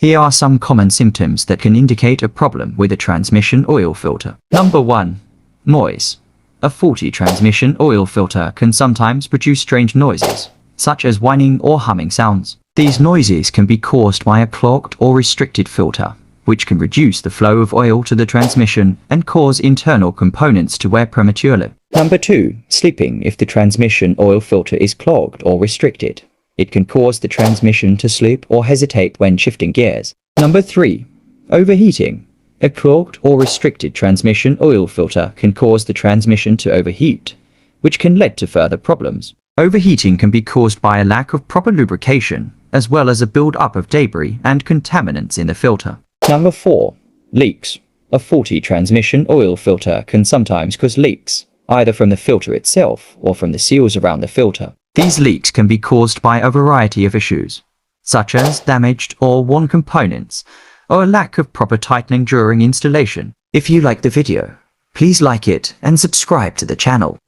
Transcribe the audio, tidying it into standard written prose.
Here are some common symptoms that can indicate a problem with a transmission oil filter. Number 1. Noise. A faulty transmission oil filter can sometimes produce strange noises, such as whining or humming sounds. These noises can be caused by a clogged or restricted filter, which can reduce the flow of oil to the transmission and cause internal components to wear prematurely. Number 2. Sleeping. If the transmission oil filter is clogged or restricted, it can cause the transmission to sleep or hesitate when shifting gears. Number 3. Overheating. A clogged or restricted transmission oil filter can cause the transmission to overheat, which can lead to further problems. Overheating can be caused by a lack of proper lubrication, as well as a build-up of debris and contaminants in the filter. Number 4. Leaks. A faulty transmission oil filter can sometimes cause leaks, either from the filter itself or from the seals around the filter. These leaks can be caused by a variety of issues, such as damaged or worn components, or a lack of proper tightening during installation. If you like the video, please like it and subscribe to the channel.